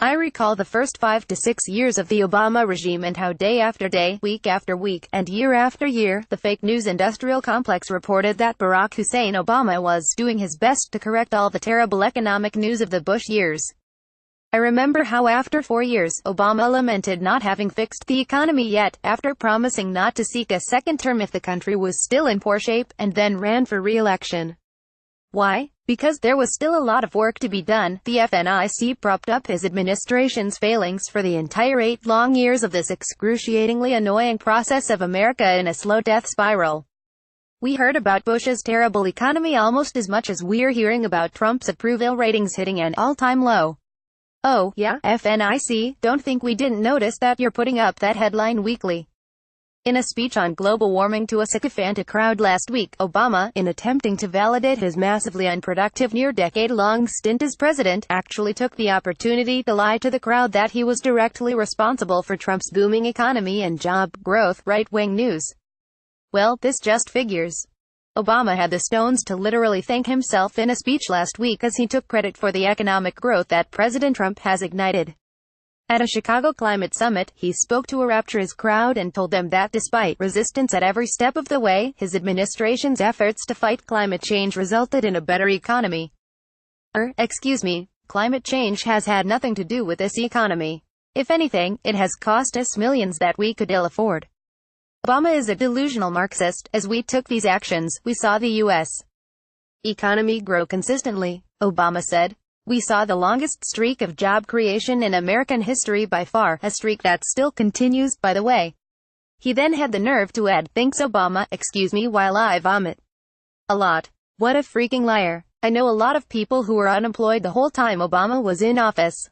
I recall the first 5 to 6 years of the Obama regime and how day after day, week after week, and year after year, the fake news industrial complex reported that Barack Hussein Obama was doing his best to correct all the terrible economic news of the Bush years. I remember how after 4 years, Obama lamented not having fixed the economy yet, after promising not to seek a second term if the country was still in poor shape, and then ran for re-election. Why? Because there was still a lot of work to be done. The FNIC propped up his administration's failings for the entire 8 long years of this excruciatingly annoying process of America in a slow death spiral. We heard about Bush's terrible economy almost as much as we're hearing about Trump's approval ratings hitting an all-time low. Oh, yeah, FNIC, don't think we didn't notice that you're putting up that headline weekly. In a speech on global warming to a sycophantic crowd last week, Obama, in attempting to validate his massively unproductive near-decade-long stint as president, actually took the opportunity to lie to the crowd that he was directly responsible for Trump's booming economy and job growth. Right-wing news. Well, this just figures. Obama had the stones to literally thank himself in a speech last week as he took credit for the economic growth that President Trump has ignited. At a Chicago climate summit, he spoke to a rapturous crowd and told them that despite resistance at every step of the way, his administration's efforts to fight climate change resulted in a better economy. Excuse me, climate change has had nothing to do with this economy. If anything, it has cost us millions that we could ill afford. Obama is a delusional Marxist. As we took these actions, we saw the U.S. economy grow consistently, Obama said. We saw the longest streak of job creation in American history by far, a streak that still continues, by the way. He then had the nerve to add, thanks Obama, excuse me while I vomit. A lot. What a freaking liar. I know a lot of people who were unemployed the whole time Obama was in office.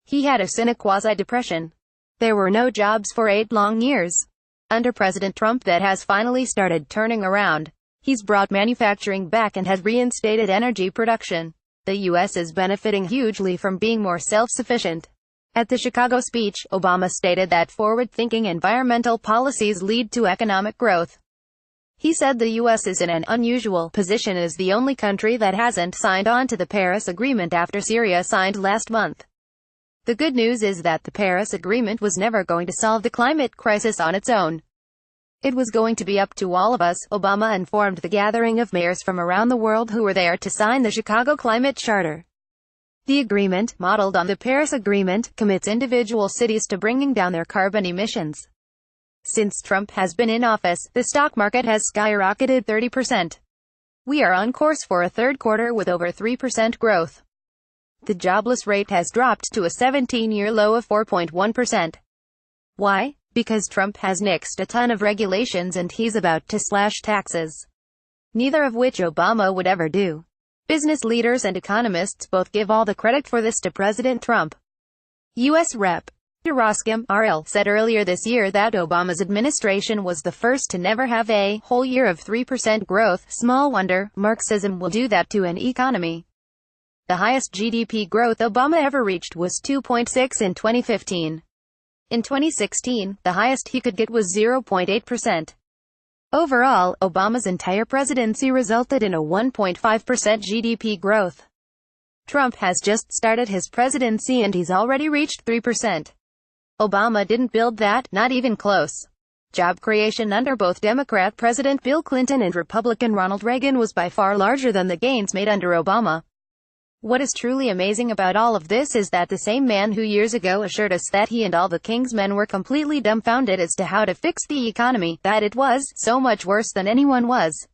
He had a sine quasi-depression. There were no jobs for 8 long years. Under President Trump that has finally started turning around. He's brought manufacturing back and has reinstated energy production. The U.S. is benefiting hugely from being more self-sufficient. At the Chicago speech, Obama stated that forward-thinking environmental policies lead to economic growth. He said the U.S. is in an unusual position as the only country that hasn't signed on to the Paris Agreement after Syria signed last month. The good news is that the Paris Agreement was never going to solve the climate crisis on its own. It was going to be up to all of us, Obama informed the gathering of mayors from around the world who were there to sign the Chicago Climate Charter. The agreement, modeled on the Paris Agreement, commits individual cities to bringing down their carbon emissions. Since Trump has been in office, the stock market has skyrocketed 30%. We are on course for a third quarter with over 3% growth. The jobless rate has dropped to a 17-year low of 4.1%. Why? Because Trump has nixed a ton of regulations and he's about to slash taxes. Neither of which Obama would ever do. Business leaders and economists both give all the credit for this to President Trump. U.S. Rep. Roscom, R.L., said earlier this year that Obama's administration was the first to never have a whole year of 3% growth. Small wonder, Marxism will do that to an economy. The highest GDP growth Obama ever reached was 2.6 in 2015. In 2016, the highest he could get was 0.8%. Overall, Obama's entire presidency resulted in a 1.5% GDP growth. Trump has just started his presidency and he's already reached 3%. Obama didn't build that, not even close. Job creation under both Democrat President Bill Clinton and Republican Ronald Reagan was by far larger than the gains made under Obama. What is truly amazing about all of this is that the same man who years ago assured us that he and all the King's men were completely dumbfounded as to how to fix the economy, that it was so much worse than anyone was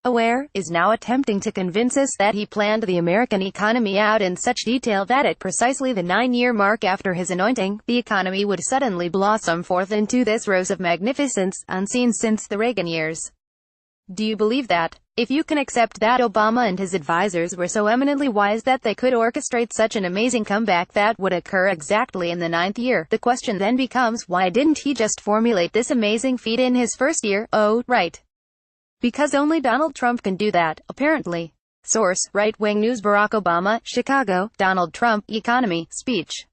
aware, is now attempting to convince us that he planned the American economy out in such detail that at precisely the 9-year mark after his anointing, the economy would suddenly blossom forth into this rose of magnificence, unseen since the Reagan years. Do you believe that? If you can accept that Obama and his advisors were so eminently wise that they could orchestrate such an amazing comeback that would occur exactly in the 9th year, the question then becomes, why didn't he just formulate this amazing feat in his first year? Oh, right. Because only Donald Trump can do that, apparently. Source, Right-Wing News. Barack Obama, Chicago, Donald Trump, Economy, Speech.